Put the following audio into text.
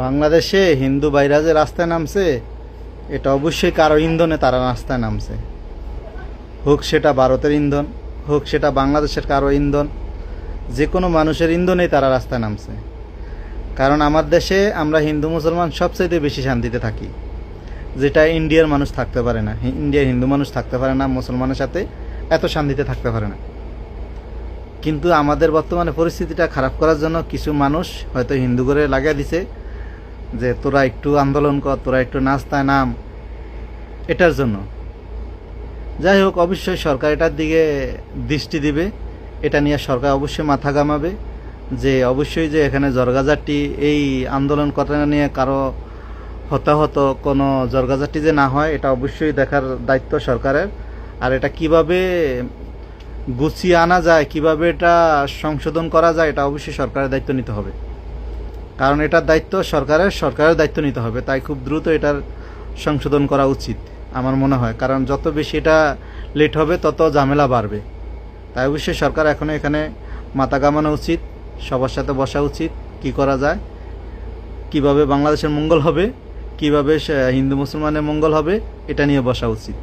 বাংলাদেশে হিন্দু ভাইরা যে রাস্তায় নামছে, এটা অবশ্যই কারো ইন্ধনে তারা রাস্তায় নামছে। হোক সেটা ভারতের ইন্ধন, হোক সেটা বাংলাদেশের কারো ইন্ধন, যে কোনো মানুষের ইন্ধনেই তারা রাস্তায় নামছে। কারণ আমার দেশে আমরা হিন্দু মুসলমান সবচাইতে বেশি শান্তিতে থাকি, যেটা ইন্ডিয়ার মানুষ থাকতে পারে না। ইন্ডিয়ার হিন্দু মানুষ থাকতে পারে না, মুসলমানের সাথে এত শান্তিতে থাকতে পারে না। কিন্তু আমাদের বর্তমানে পরিস্থিতিটা খারাপ করার জন্য কিছু মানুষ হয়তো হিন্দু করে লাগিয়ে দিছে যে তোরা একটু আন্দোলন কর, তোরা একটু নাস্তায় নাম, এটার জন্য। যাই হোক, অবশ্যই সরকার এটার দিকে দৃষ্টি দিবে। এটা নিয়ে সরকার অবশ্যই মাথা ঘামাবে যে অবশ্যই যে এখানে জরগাজাটি এই আন্দোলন করা নিয়ে কারো হতাহত কোনো জরগাজাটি যে না হয়, এটা অবশ্যই দেখার দায়িত্ব সরকারের। আর এটা কিভাবে গুছিয়ে আনা যায়, কিভাবে এটা সংশোধন করা যায়, এটা অবশ্যই সরকারের দায়িত্ব নিতে হবে। কারণ এটার দায়িত্ব সরকারের দায়িত্ব নিতে হবে। তাই খুব দ্রুত এটার সংশোধন করা উচিত আমার মনে হয়। কারণ যত বেশি এটা লেট হবে তত ঝামেলা বাড়বে। তাই অবশ্যই সরকার এখনো এখানে মাথা ঘামানো উচিত, সবার সাথে বসা উচিত, কি করা যায়, কিভাবে বাংলাদেশের মঙ্গল হবে, কিভাবে হিন্দু মুসলমানের মঙ্গল হবে, এটা নিয়ে বসা উচিত।